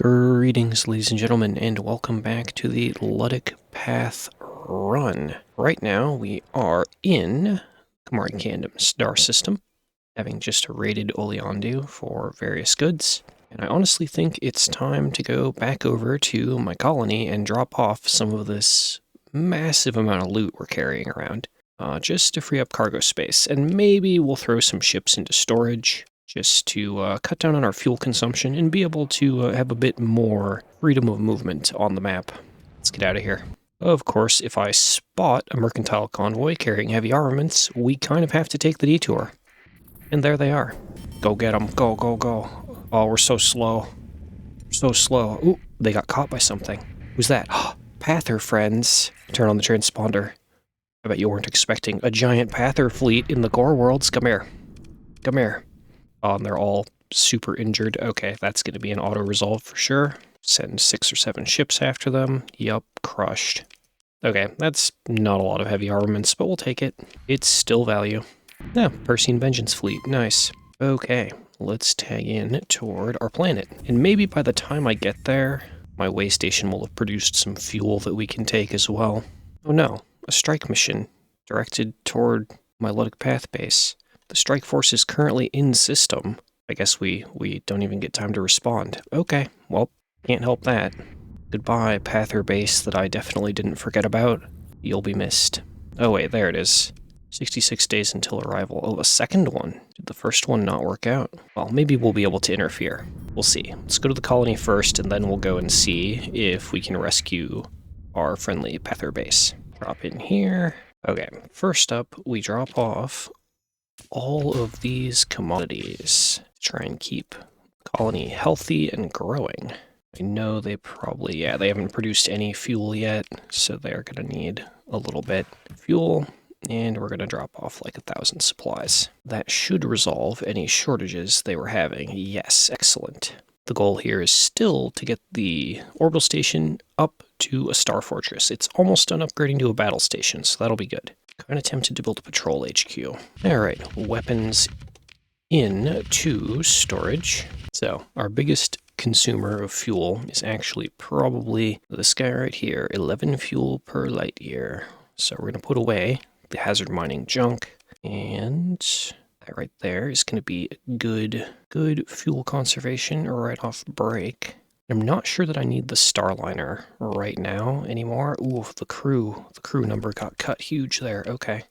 Greetings, ladies and gentlemen, and welcome back to the Luddic Path Run. Right now, we are in Command Kingdom Star System, having just raided Oleandu for various goods. And I honestly think it's time to go back over to my colony and drop off some of this massive amount of loot we're carrying around, just to free up cargo space. And maybe we'll throw some ships into storage, just to cut down on our fuel consumption and be able to have a bit more freedom of movement on the map. Let's get out of here. Of course, if I spot a mercantile convoy carrying heavy armaments, we kind of have to take the detour. And there they are. Go get them. Go, go, go. Oh, we're so slow. So slow. Ooh, they got caught by something. Who's that? Pather friends. Turn on the transponder. I bet you weren't expecting a giant Pather fleet in the Gore Worlds. Come here. Come here. Oh, and they're all super injured. Okay, that's going to be an auto-resolve for sure. Send 6 or 7 ships after them. Yup, crushed. Okay, that's not a lot of heavy armaments, but we'll take it. It's still value. Yeah, Persian Vengeance fleet. Nice. Okay, let's tag in toward our planet. And maybe by the time I get there, my way station will have produced some fuel that we can take as well. Oh no, a strike mission directed toward my Luddic Path base. The strike force is currently in system. I guess we don't even get time to respond. Okay, well, can't help that. Goodbye, Pather base that I definitely didn't forget about. You'll be missed. Oh wait, there it is. 66 days until arrival. Oh, a second one. Did the first one not work out? Well, maybe we'll be able to interfere. We'll see. Let's go to the colony first, and then we'll go and see if we can rescue our friendly Pather base. Drop in here. Okay, first up, we drop off all of these commodities to try and keep the colony healthy and growing. I know they probably, they haven't produced any fuel yet, so they're going to need a little bit of fuel, and we're going to drop off like 1,000 supplies. That should resolve any shortages they were having. Yes, excellent. The goal here is still to get the orbital station up to a star fortress. It's almost done upgrading to a battle station, so that'll be good. Kind of tempted to build a patrol HQ. Alright, weapons into storage. So, our biggest consumer of fuel is actually probably this guy right here, 11 fuel per light year. So we're going to put away the hazard mining junk, and that right there is going to be good fuel conservation right off break. I'm not sure that I need the Starliner right now anymore. Ooh, the crew number got cut huge there. Okay.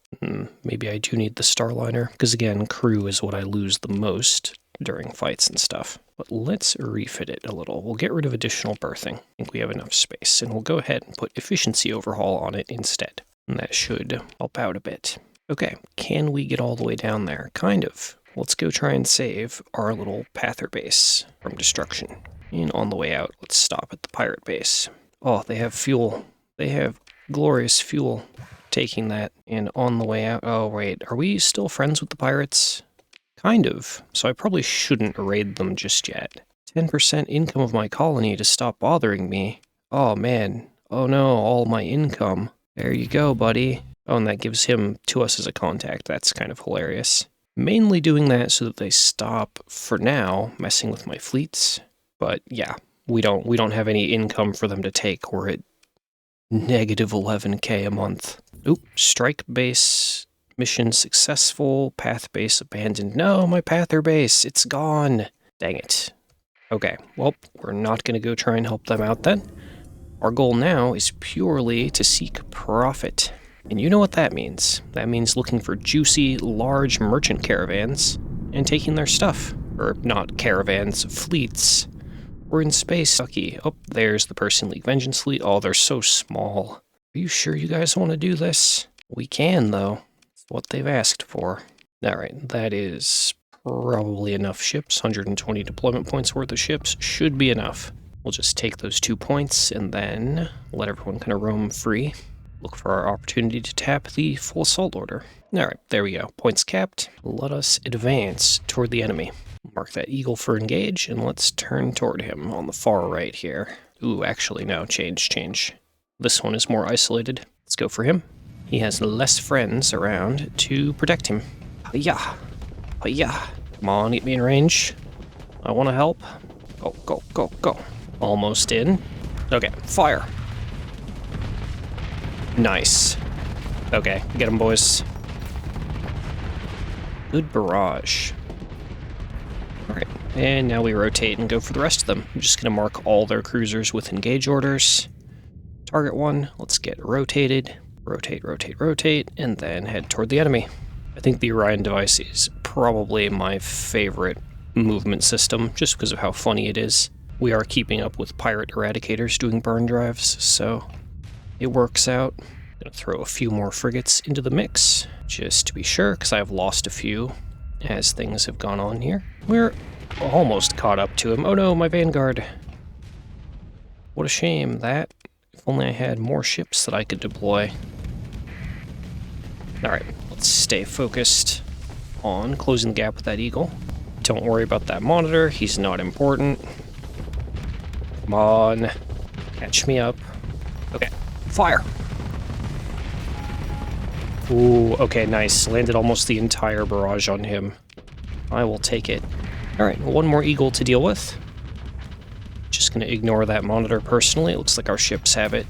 Maybe I do need the Starliner, because again, crew is what I lose the most during fights and stuff. But let's refit it a little. We'll get rid of additional berthing. I think we have enough space, and we'll go ahead and put efficiency overhaul on it instead. And that should help out a bit. Okay, can we get all the way down there? Kind of. Let's go try and save our little Pather base from destruction. And on the way out, let's stop at the pirate base. Oh, they have fuel. They have glorious fuel. Taking that. And on the way out... Oh, wait. Are we still friends with the pirates? Kind of. So I probably shouldn't raid them just yet. 10% income of my colony to stop bothering me. Oh, man. Oh, no. All my income. There you go, buddy. Oh, and that gives him to us as a contact. That's kind of hilarious. Mainly doing that so that they stop, for now, messing with my fleets. But yeah, we don't have any income for them to take. We're at negative 11k a month. Oop, strike base mission successful. Path base abandoned. No, my Pather base, it's gone. Dang it. Okay, well, we're not going to go try and help them out then. Our goal now is purely to seek profit. And you know what that means. That means looking for juicy, large merchant caravans and taking their stuff. Or not caravans, fleets. We're in space, sucky. Oh, there's the Persian League Vengeance fleet. Oh, they're so small. Are you sure you guys want to do this? We can, though. It's what they've asked for. Alright, that is probably enough ships. 120 deployment points worth of ships should be enough. We'll just take those 2 points and then let everyone kind of roam free. Look for our opportunity to tap the full assault order. Alright, there we go. Points capped. Let us advance toward the enemy. Mark that eagle for engage, and let's turn toward him on the far right here. Ooh, actually, no, change. This one is more isolated. Let's go for him. He has less friends around to protect him. Hi-ya! Hi-ya! Come on, get me in range. I want to help. Go, go, go, go. Almost in. Okay, fire. Nice. Okay, get them, boys. Good barrage. Alright, and now we rotate and go for the rest of them. I'm just going to mark all their cruisers with engage orders. Target one, let's get rotated. Rotate, rotate, rotate, and then head toward the enemy. I think the Orion device is probably my favorite movement system, just because of how funny it is. We are keeping up with pirate eradicators doing burn drives, so it works out. Gonna throw a few more frigates into the mix, just to be sure, because I have lost a few as things have gone on here. We're almost caught up to him. Oh no, my Vanguard. What a shame that. If only I had more ships that I could deploy. Alright, let's stay focused on closing the gap with that Eagle. Don't worry about that monitor, he's not important. Come on, catch me up. Okay, fire! Ooh, okay, nice. Landed almost the entire barrage on him. I will take it. Alright, one more Eagle to deal with. Just gonna ignore that monitor personally. It looks like our ships have it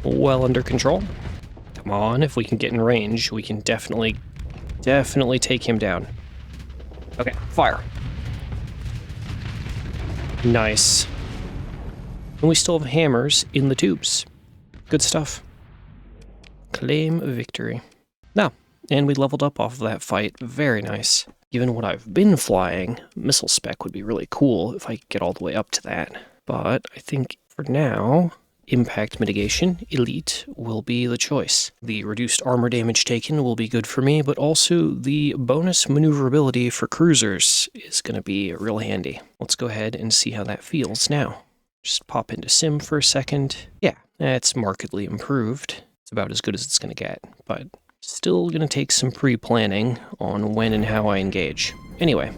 well under control. Come on, if we can get in range, we can definitely take him down. Okay, fire. Nice. And we still have hammers in the tubes. Good stuff. Claim victory. Now, and we leveled up off of that fight. Very nice. Given what I've been flying, missile spec would be really cool if I could get all the way up to that. But I think for now, impact mitigation, elite, will be the choice. The reduced armor damage taken will be good for me, but also the bonus maneuverability for cruisers is going to be real handy. Let's go ahead and see how that feels now. Just pop into sim for a second. Yeah, it's markedly improved. It's about as good as it's going to get, but still going to take some pre-planning on when and how I engage. Anyway,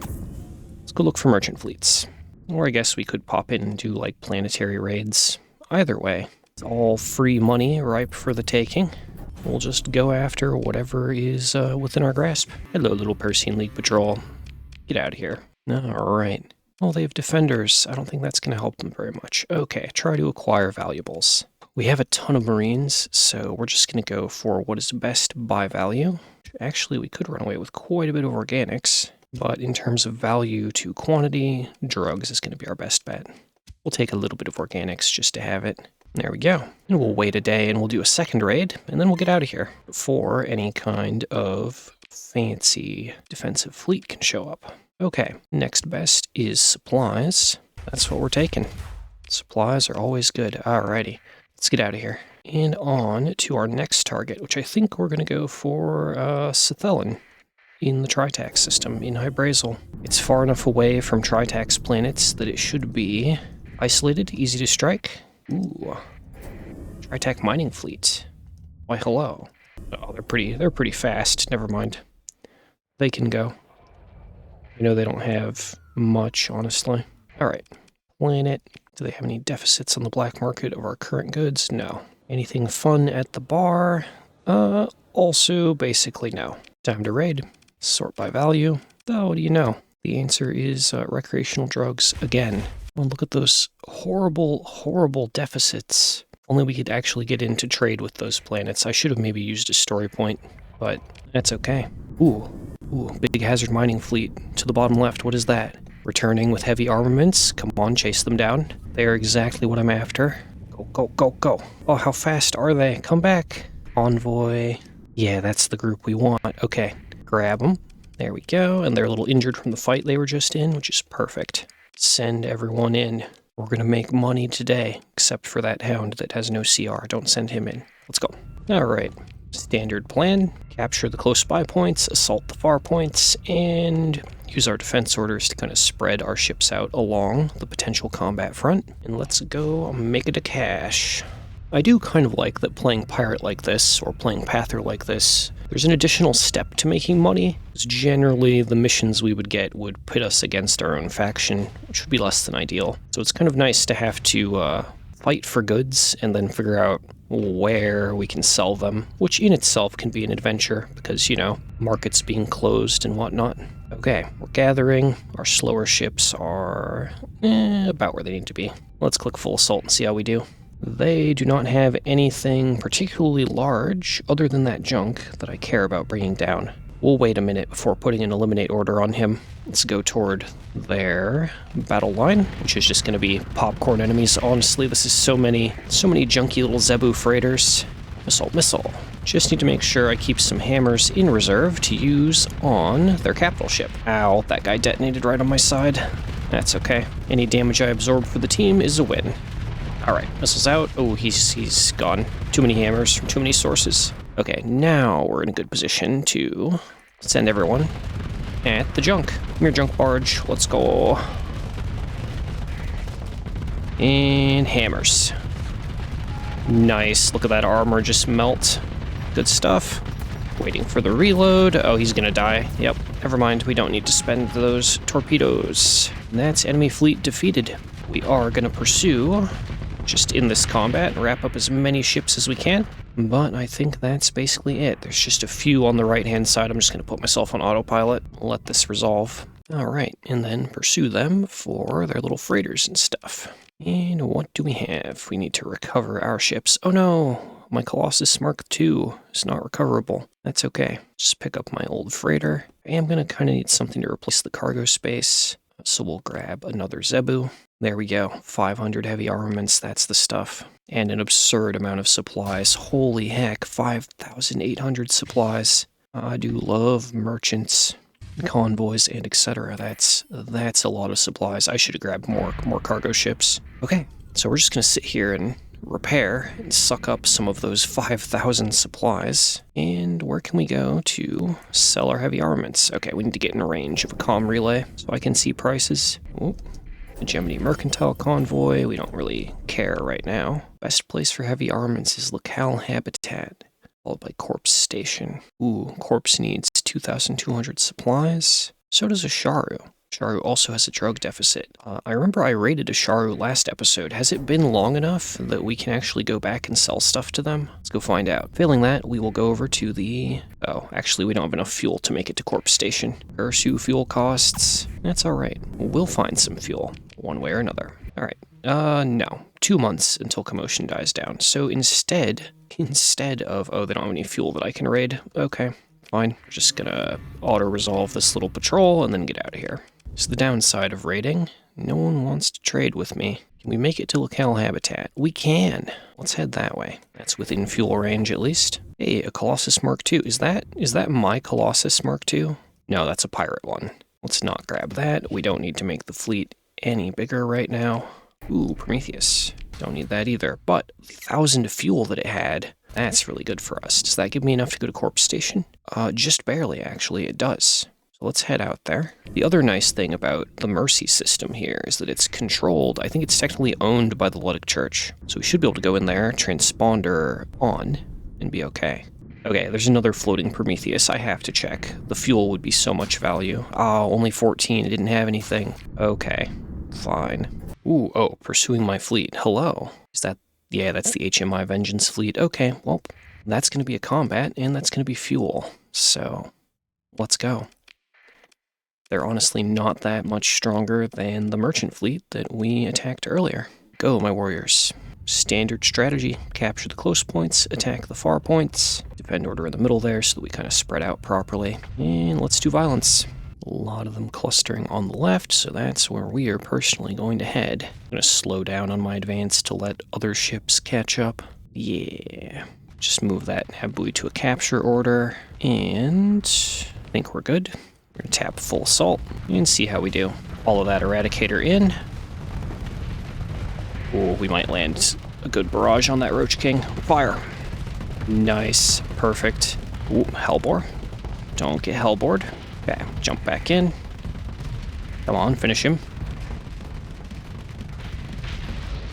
let's go look for merchant fleets. Or I guess we could pop in and do like planetary raids. Either way, it's all free money ripe for the taking. We'll just go after whatever is within our grasp. Hello, little Persine League Patrol. Get out of here. Alright. Oh, they have defenders. I don't think that's going to help them very much. Okay, try to acquire valuables. We have a ton of Marines, so we're just going to go for what is best by value. Actually, we could run away with quite a bit of organics, but in terms of value to quantity, drugs is going to be our best bet. We'll take a little bit of organics just to have it. There we go. And we'll wait a day and we'll do a second raid, and then we'll get out of here before any kind of fancy defensive fleet can show up. Okay, next best is supplies. That's what we're taking. Supplies are always good. Alrighty. Let's get out of here. And on to our next target, which I think we're going to go for Sethelin in the Tritax system, in Hybrasil. It's far enough away from Tritax planets that it should be isolated, easy to strike. Ooh. Tritac mining fleet. Why, hello. Oh, they're pretty fast. Never mind. They can go. I know they don't have much, honestly. Alright. Planet. Do they have any deficits on the black market of our current goods? No. Anything fun at the bar? Also, basically no. Time to raid. Sort by value. Oh, what do you know? The answer is recreational drugs again. Oh, look at those horrible, horrible deficits. Only we could actually get into trade with those planets. I should have maybe used a story point, but that's okay. Ooh, big hazard mining fleet. To the bottom left, what is that? Returning with heavy armaments. Come on, chase them down. They are exactly what I'm after. Go, go, go, go. Oh, how fast are they? Come back. Envoy. Yeah, that's the group we want. Okay, grab them. There we go. And they're a little injured from the fight they were just in, which is perfect. Send everyone in. We're going to make money today, except for that hound that has no CR. Don't send him in. Let's go. All right. Standard plan. Capture the close spy points, assault the far points, and use our defense orders to kind of spread our ships out along the potential combat front. And let's go make it a cash. I do kind of like that playing pirate like this, or playing pather like this, there's an additional step to making money. Because generally, the missions we would get would pit us against our own faction, which would be less than ideal. So it's kind of nice to have to fight for goods and then figure out where we can sell them, which in itself can be an adventure because, you know, markets being closed and whatnot. Okay, we're gathering. Our slower ships are about where they need to be. Let's click full assault and see how we do. They do not have anything particularly large other than that junk that I care about bringing down. We'll wait a minute before putting an eliminate order on him. Let's go toward their battle line, which is just going to be popcorn enemies. Honestly, this is so many junky little Zebu freighters. Missile. Just need to make sure I keep some hammers in reserve to use on their capital ship. Ow, that guy detonated right on my side. That's okay. Any damage I absorb for the team is a win. Alright, missiles out. Oh, he's gone. Too many hammers from too many sources. Okay, now we're in a good position to send everyone at the junk. Come here, junk barge. Let's go. And hammers. Nice. Look at that armor just melt. Good stuff. Waiting for the reload. Oh, he's gonna die. Yep, never mind. We don't need to spend those torpedoes. And that's enemy fleet defeated. We are gonna pursue just in this combat and wrap up as many ships as we can. But I think that's basically it. There's just a few on the right-hand side. I'm just gonna put myself on autopilot, let this resolve. All right, and then pursue them for their little freighters and stuff. And what do we have? We need to recover our ships. Oh no, my Colossus Mark II is not recoverable. That's okay. Just pick up my old freighter. I am gonna kind of need something to replace the cargo space. So we'll grab another Zebu. There we go. 500 heavy armaments, that's the stuff. And an absurd amount of supplies. Holy heck, 5,800 supplies. I do love merchants, convoys, and etc. That's a lot of supplies. I should have grabbed more cargo ships. Okay, so we're just gonna sit here and repair and suck up some of those 5,000 supplies. And where can we go to sell our heavy armaments? Okay, we need to get in range of a comm relay so I can see prices. Oop. Hegemony Mercantile Convoy, we don't really care right now. Best place for heavy armaments is Locale Habitat, followed by Corpse Station. Ooh, Corpse needs 2,200 supplies. So does Asharu. Asharu also has a drug deficit. I remember I raided Asharu last episode. Has it been long enough that we can actually go back and sell stuff to them? Let's go find out. Failing that, we will go over to the... Oh, actually, we don't have enough fuel to make it to Corpse Station. Pursue fuel costs. That's alright. We'll find some fuel, one way or another. Alright. No. 2 months until commotion dies down. So instead of... Oh, they don't have any fuel that I can raid. Okay, fine. Just gonna auto-resolve this little patrol and then get out of here. So the downside of raiding, no one wants to trade with me. Can we make it to Locale Habitat? We can. Let's head that way. That's within fuel range at least. Hey, a Colossus Mark II. Is that my Colossus Mark II? No, that's a pirate one. Let's not grab that. We don't need to make the fleet any bigger right now. Ooh, Prometheus. Don't need that either. But the 1,000 fuel that it had, that's really good for us. Does that give me enough to go to Corpse Station? Just barely, actually. It does. So let's head out there. The other nice thing about the Mercy system here is that it's controlled. I think it's technically owned by the Luddic Church. So we should be able to go in there, transponder on, and be okay. Okay, there's another floating Prometheus. I have to check. The fuel would be so much value. Oh, only 14. It didn't have anything. Okay, fine. Ooh, oh, pursuing my fleet. Hello. Is that... Yeah, that's the HMI Vengeance fleet. Okay, well, that's going to be a combat, and that's going to be fuel. So, let's go. They're honestly not that much stronger than the merchant fleet that we attacked earlier. Go, my warriors. Standard strategy. Capture the close points, attack the far points, defend order in the middle there so that we kind of spread out properly. And let's do violence. A lot of them clustering on the left, so that's where we are personally going to head. I'm going to slow down on my advance to let other ships catch up. Yeah. Just move that buoy to a capture order, and I think we're good. We're going to tap full assault and see how we do. Follow that Eradicator in. Oh, we might land a good barrage on that Roach King. Fire. Nice. Perfect. Ooh, Hellbore. Don't get Hellbored. Okay, jump back in. Come on, finish him.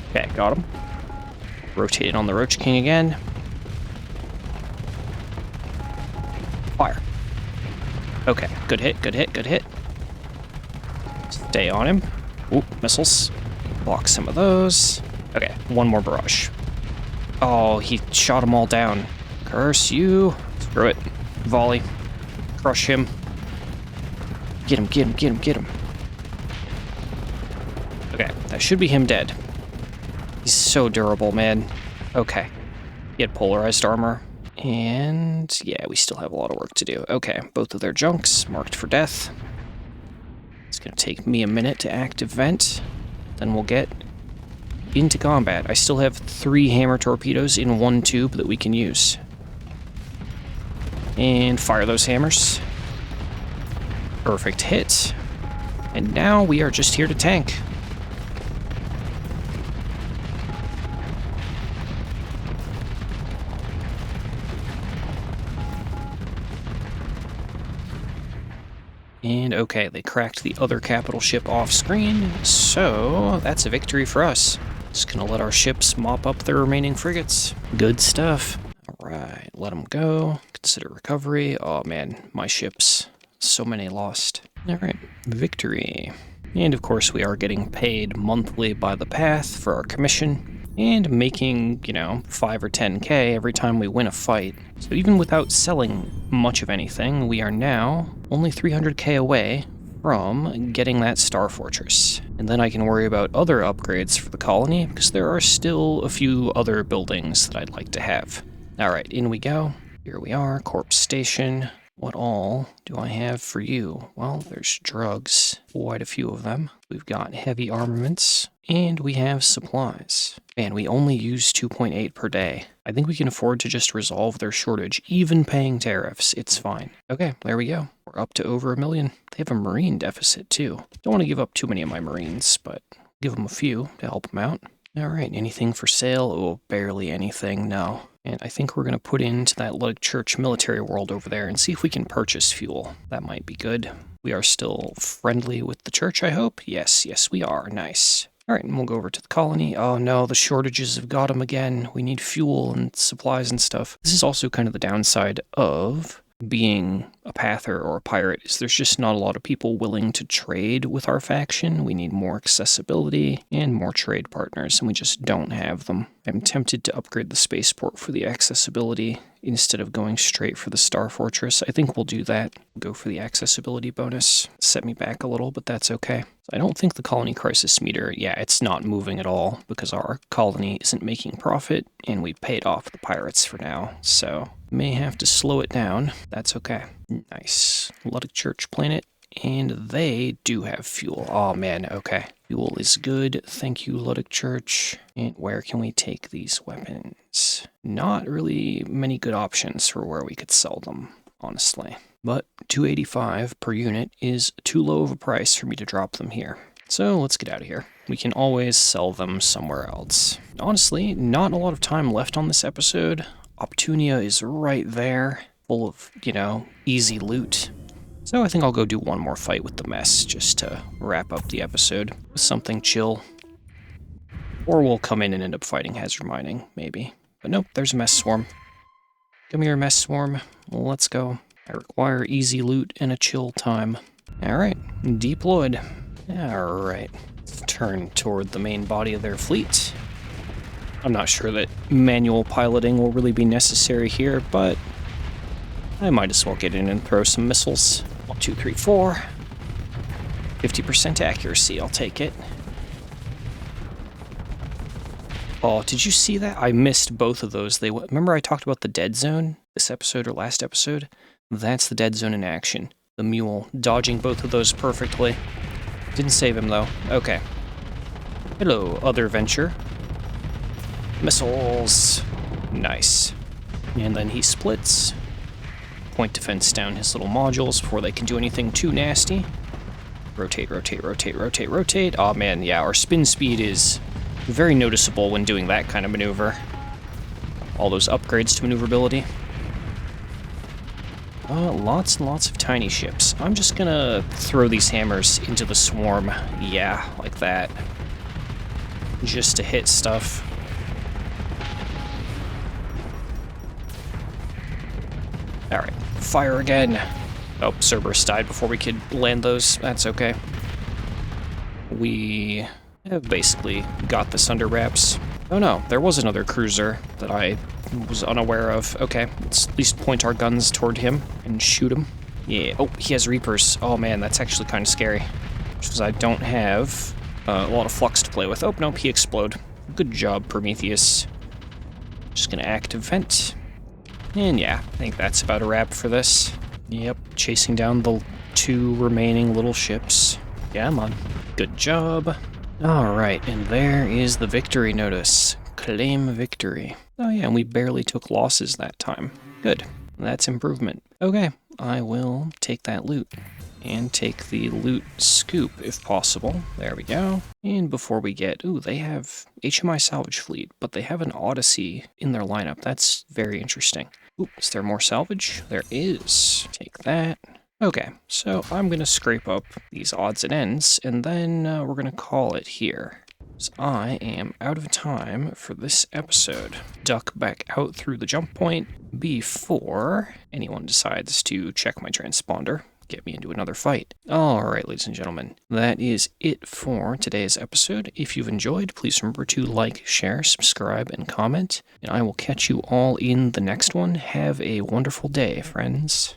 Okay, got him. Rotate on the Roach King again. Fire. Okay, good hit, good hit, good hit. Stay on him. Ooh, missiles. Block some of those. Okay, one more barrage. Oh, he shot them all down. Curse you. Screw it. Volley. Crush him. Get him, get him, get him, get him. Okay, that should be him dead. He's so durable, man. Okay. He had polarized armor. And yeah, we still have a lot of work to do. Okay, both of their junks marked for death. It's going to take me a minute to active vent. Then we'll get into combat. I still have 3 hammer torpedoes in 1 tube that we can use. And fire those hammers. Perfect hit. And now we are just here to tank. And okay, they cracked the other capital ship off screen, so that's a victory for us. Just gonna let our ships mop up their remaining frigates. Good stuff. Alright, let them go. Consider recovery. Oh man, my ships. So many lost. Alright, victory. And of course we are getting paid monthly by the path for our commission. And making, 5 or 10k every time we win a fight. So even without selling much of anything, we are now only 300k away from getting that Star Fortress. And then I can worry about other upgrades for the colony, because there are still a few other buildings that I'd like to have. Alright, in we go. Here we are, Corpse Station. What all do I have for you? Well, there's drugs, quite a few of them. We've got heavy armaments, and we have supplies. Man, we only use 2.8 per day. I think we can afford to just resolve their shortage, even paying tariffs. It's fine. Okay, there we go. We're up to over 1 million. They have a marine deficit, too. Don't want to give up too many of my marines, but give them a few to help them out. Alright, anything for sale? Oh, barely anything, no. And I think we're going to put into that Luddic Church military world over there and see if we can purchase fuel. That might be good. We are still friendly with the church, I hope? Yes, we are. Nice. Alright, and we'll go over to the colony. Oh no, the shortages have got them again. We need fuel and supplies and stuff. This is also kind of the downside of being a pather or a pirate, is there's just not a lot of people willing to trade with our faction. We need more accessibility and more trade partners, and we just don't have them. I'm tempted to upgrade the spaceport for the accessibility instead of going straight for the Star Fortress. I think we'll do that. Go for the accessibility bonus. Set me back a little, but that's okay. I don't think the colony crisis meter, it's not moving at all because our colony isn't making profit and we paid off the pirates for now, so may have to slow it down. That's okay. Nice. Luddic Church planet, and they do have fuel. Oh man, okay. Fuel is good. Thank you, Luddic Church. And where can we take these weapons? Not really many good options for where we could sell them, honestly. But 285 per unit is too low of a price for me to drop them here. So let's get out of here. We can always sell them somewhere else. Honestly, not a lot of time left on this episode. Optunia is right there, full of, easy loot. So I think I'll go do one more fight with the mess just to wrap up the episode with something chill. Or we'll come in and end up fighting hazard mining, maybe. But nope, there's a mess swarm. Come here, mess swarm. Let's go. I require easy loot and a chill time. Alright, deployed. Alright, let's turn toward the main body of their fleet. I'm not sure that manual piloting will really be necessary here, but I might as well get in and throw some missiles. 1, 2, 3, 4. 50% accuracy, I'll take it. Oh, did you see that? I missed both of those. Remember I talked about the dead zone this episode or last episode? That's the dead zone in action. The mule, dodging both of those perfectly. Didn't save him though. Okay. Hello, other venture. Missiles. Nice. And then he splits. Point defense down his little modules before they can do anything too nasty. Rotate, rotate, rotate, rotate, rotate. Oh man, yeah, our spin speed is very noticeable when doing that kind of maneuver. All those upgrades to maneuverability. Lots and lots of tiny ships. I'm just gonna throw these hammers into the swarm. Yeah, like that. Just to hit stuff. Alright, fire again. Oh, Cerberus died before we could land those. That's okay. We have basically got this under wraps. Oh no, there was another cruiser that I was unaware of. Okay, let's at least point our guns toward him and shoot him. Yeah, oh, he has Reapers. Oh man, that's actually kind of scary. Because I don't have a lot of flux to play with. Oh, nope, he exploded. Good job, Prometheus. Just gonna active vent. And yeah, I think that's about a wrap for this. Yep, chasing down the 2 remaining little ships. Yeah, I'm on. Good job. Alright, and there is the victory notice. Claim victory. Oh yeah, and we barely took losses that time. Good. That's improvement. Okay, I will take that loot. And take the loot scoop if possible. There we go. And before we get... Ooh, they have HMI Salvage Fleet, but they have an Odyssey in their lineup. That's very interesting. Ooh, is there more salvage? There is. Take that. Okay, so I'm going to scrape up these odds and ends, and then we're going to call it here. So I am out of time for this episode. Duck back out through the jump point before anyone decides to check my transponder. Get me into another fight. Alright, ladies and gentlemen, that is it for today's episode. If you've enjoyed, please remember to like, share, subscribe, and comment. And I will catch you all in the next one. Have a wonderful day, friends.